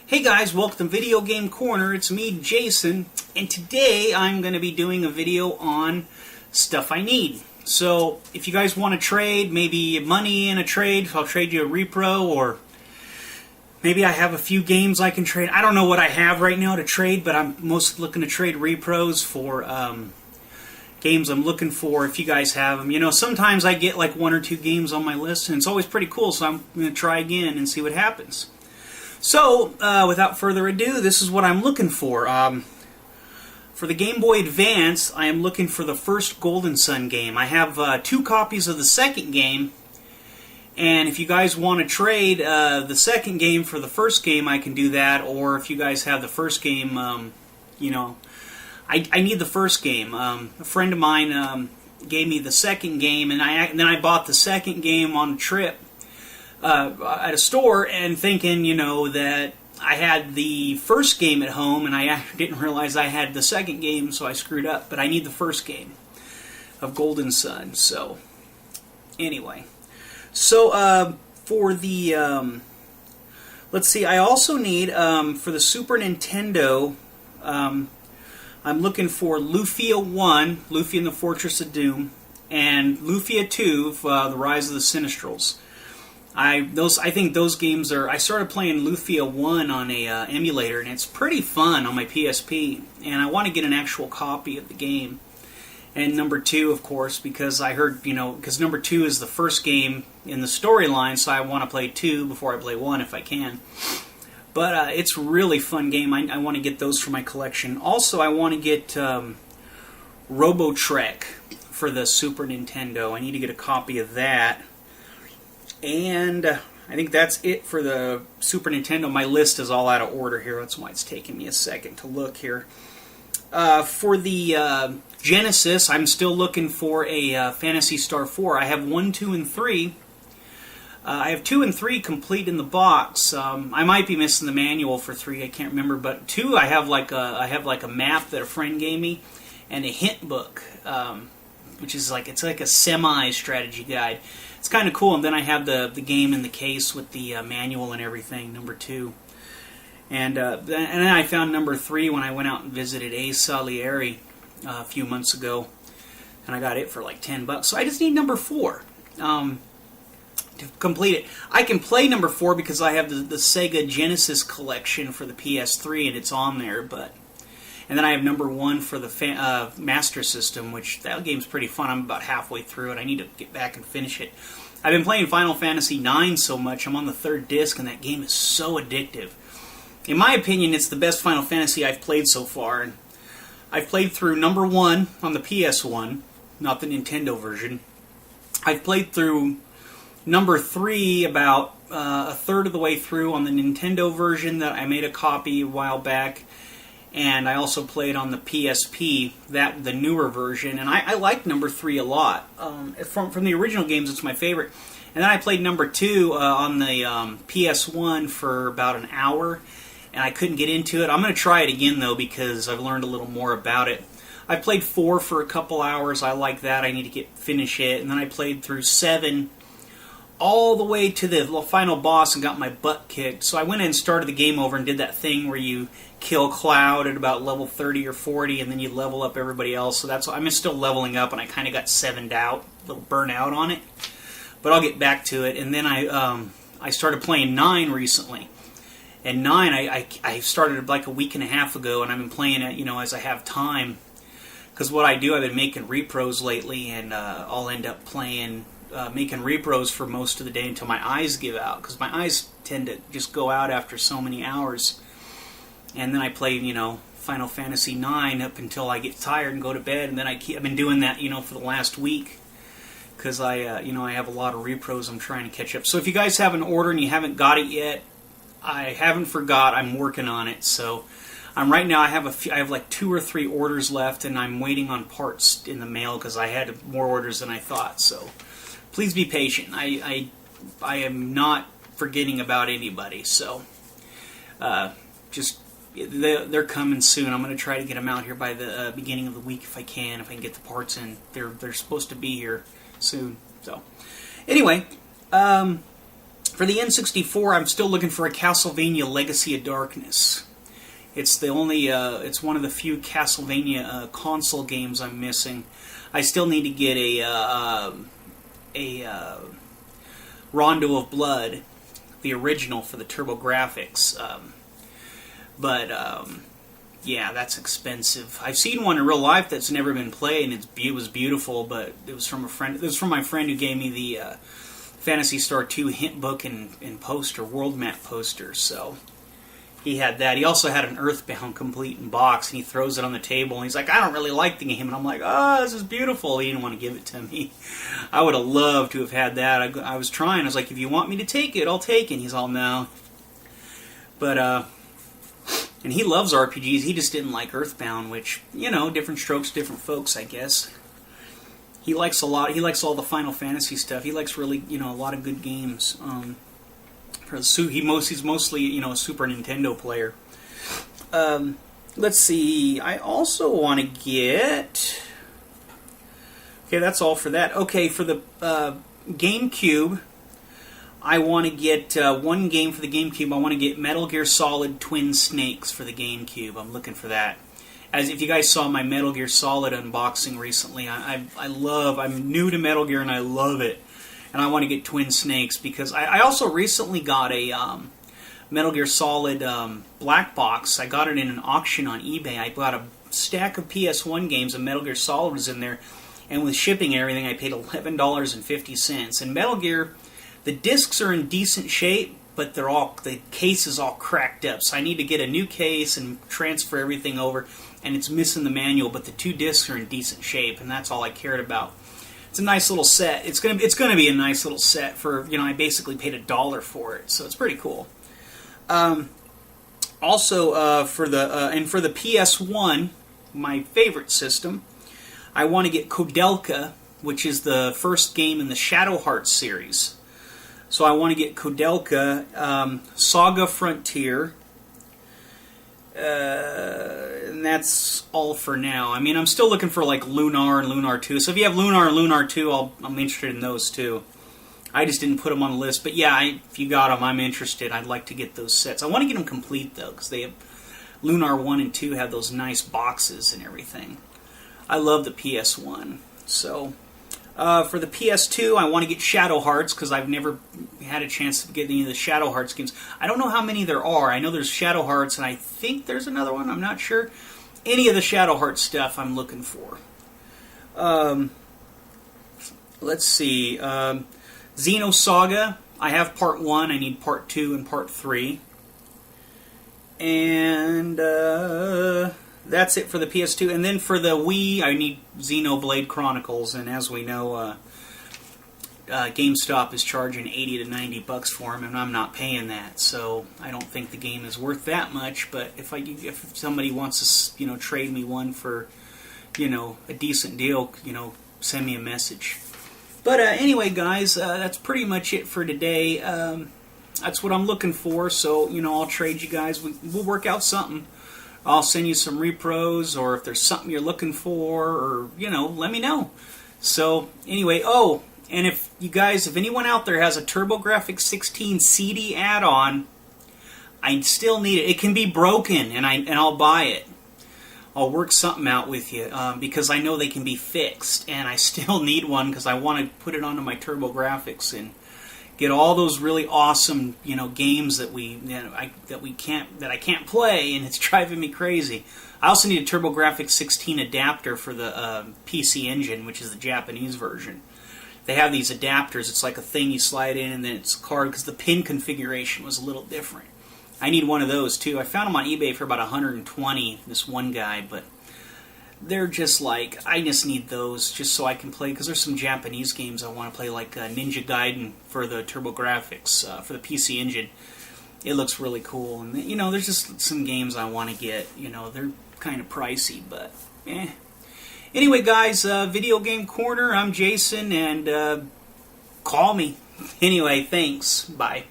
Hey guys, welcome to Video Game Corner. It's me, Jason, and today I'm going to be doing a video on stuff I need. So, if you guys want to trade, maybe money in a trade, I'll trade you a repro, or maybe I have a few games I can trade. I don't know what I have right now to trade, but I'm mostly looking to trade repros for games I'm looking for if you guys have them. You know, sometimes I get like one or two games on my list, and it's always pretty cool, so I'm going to try again and see what happens. So, without further ado, this is what I'm looking for. For the Game Boy Advance, I am looking for the first Golden Sun game. I have 2 copies of the second game, and if you guys want to trade the second game for the first game, I can do that, or if you guys have the first game, you know, I need the first game. A friend of mine gave me the second game, and then I bought the second game on a trip at a store, and thinking, you know, that I had the first game at home, and I didn't realize I had the second game, so I screwed up. But I need the first game of Golden Sun. So, anyway. So, for the, let's see, I also need, for the Super Nintendo, I'm looking for Lufia 1, Lufia and the Fortress of Doom, and Lufia 2, The Rise of the Sinistrals. I think those games are. I started playing Lufia 1 on a emulator, and it's pretty fun on my PSP. And I want to get an actual copy of the game. And number 2, of course, because I heard, you know, because number 2 is the first game in the storyline, so I want to play 2 before I play 1 if I can. But it's a really fun game. I want to get those for my collection. Also, I want to get Robotrek for the Super Nintendo. I need to get a copy of that. And I think that's it for the Super Nintendo. My list is all out of order here. That's why it's taking me a second to look here. For the Genesis, I'm still looking for a Phantasy Star 4. I have 1, 2, and 3. I have 2 and 3 complete in the box. I might be missing the manual for 3. I can't remember. But 2, I have like a map that a friend gave me, and a hint book, which is like a semi-strategy guide. It's kind of cool, and then I have the game in the case with the manual and everything, number 2. And then I found number 3 when I went out and visited Ace Salieri a few months ago, and I got it for like $10. So I just need number 4 to complete it. I can play number 4 because I have the Sega Genesis collection for the PS3, and it's on there, but... And then I have number 1 for the Master System, which that game's pretty fun. I'm about halfway through it. I need to get back and finish it. I've been playing Final Fantasy IX so much. I'm on the 3rd disc, and that game is so addictive. In my opinion, it's the best Final Fantasy I've played so far. And I've played through number 1 on the PS1, not the Nintendo version. I've played through number 3 about a third of the way through on the Nintendo version that I made a copy a while back. And I also played on the PSP, the newer version, and I like number 3 a lot. From the original games, it's my favorite. And then I played number 2 on the PS1 for about an hour, and I couldn't get into it. I'm going to try it again, though, because I've learned a little more about it. I played 4 for a couple hours. I like that. I need to finish it. And then I played through 7 all the way to the final boss and got my butt kicked. So I went in and started the game over and did that thing where you kill Cloud at about level 30 or 40, and then you level up everybody else. So that's I'm still leveling up, and I kind of got 7'd out, a little burnt out on it. But I'll get back to it. And then I started playing 9 recently. And 9 I started like a week and a half ago, and I've been playing it, you know, as I have time. Because what I do, I've been making repros lately, and I'll end up playing. Making repros for most of the day until my eyes give out, because my eyes tend to just go out after so many hours. And then I play, you know, Final Fantasy IX up until I get tired and go to bed, and then I've been doing that, you know, for the last week, because you know, I have a lot of repros I'm trying to catch up. So if you guys have an order and you haven't got it yet, I haven't forgot. I'm working on it. So right now I have like 2 or 3 orders left, and I'm waiting on parts in the mail because I had more orders than I thought. So. Please be patient. I am not forgetting about anybody, so just they're coming soon. I'm going to try to get them out here by the beginning of the week if I can get the parts in. They're supposed to be here soon. So anyway, For the N64, I'm still looking for a Castlevania Legacy of Darkness. It's the only, it's one of the few Castlevania console games I'm missing. I still need to get a Rondo of Blood, the original for the TurboGrafx. Yeah, that's expensive. I've seen one in real life that's never been played, and it was beautiful, but it was from a friend. It was from my friend who gave me the Phantasy Star 2 hint book and poster, world map poster. So he had that. He also had an Earthbound complete in box, and he throws it on the table, and he's like, I don't really like the game. And I'm like, oh, this is beautiful. He didn't want to give it to me. I would have loved to have had that. I was trying. I was like, if you want me to take it, I'll take it. And he's all, no. But, and he loves RPGs. He just didn't like Earthbound, which, you know, different strokes, different folks, I guess. He likes a lot. He likes all the Final Fantasy stuff. He likes really, you know, a lot of good games. He's mostly, you know, a Super Nintendo player. Let's see. I also want to get. Okay, that's all for that. Okay, for the GameCube, I want to get one game for the GameCube. I want to get Metal Gear Solid Twin Snakes for the GameCube. I'm looking for that. As if you guys saw my Metal Gear Solid unboxing recently, I'm new to Metal Gear and I love it. And I want to get Twin Snakes because I also recently got a Metal Gear Solid black box. I got it in an auction on eBay. I bought a stack of PS1 games and Metal Gear Solid was in there. And with shipping and everything, I paid $11.50. And Metal Gear, the discs are in decent shape, but the case is all cracked up. So I need to get a new case and transfer everything over. And it's missing the manual, but the two discs are in decent shape, and that's all I cared about. It's a nice little set. It's gonna be a nice little set for, you know, I basically paid $1 for it, so it's pretty cool. Also, for the PS1, my favorite system, I want to get Koudelka, which is the first game in the Shadow Hearts series. So I want to get Koudelka, Saga Frontier, and that's all for now. I mean, I'm still looking for like Lunar and Lunar 2. So if you have Lunar and Lunar 2, I'm interested in those too. I just didn't put them on the list. But yeah, if you got them, I'm interested. I'd like to get those sets. I want to get them complete though, because they have Lunar 1 and 2 have those nice boxes and everything. I love the PS1. So for the PS2, I want to get Shadow Hearts because I've never had a chance to get any of the Shadow Hearts games. I don't know how many there are. I know there's Shadow Hearts, and I think there's another one. I'm not sure. Any of the Shadow Hearts stuff I'm looking for. Let's see. Xenosaga. I have Part 1. I need Part 2 and Part 3. And that's it for the PS2. And then for the Wii, I need Xenoblade Chronicles. And as we know, GameStop is charging $80 to $90 for them, and I'm not paying that. So I don't think the game is worth that much. But if somebody wants to, you know, trade me one for, you know, a decent deal, you know, send me a message. But anyway, guys, that's pretty much it for today. That's what I'm looking for. So, you know, I'll trade you guys. We'll work out something. I'll send you some repros, or if there's something you're looking for, or, you know, let me know. So, anyway, and if anyone out there has a TurboGrafx 16 CD add-on, I still need it. It can be broken, and I'll buy it. I'll work something out with you, because I know they can be fixed, and I still need one because I want to put it onto my TurboGrafx and get all those really awesome, you know, games that I can't play, and it's driving me crazy. I also need a TurboGrafx 16 adapter for the PC Engine, which is the Japanese version. They have these adapters. It's like a thing you slide in, and then it's a card, because the pin configuration was a little different. I need one of those too. I found them on eBay for about $120. This one guy, but they're just like, I just need those just so I can play, because there's some Japanese games I want to play, like Ninja Gaiden for the TurboGrafx, for the PC Engine. It looks really cool, and you know, there's just some games I want to get. You know, they're kind of pricey, but eh. Anyway, guys, Video Game Corner, I'm Jason, and call me. Anyway, thanks. Bye.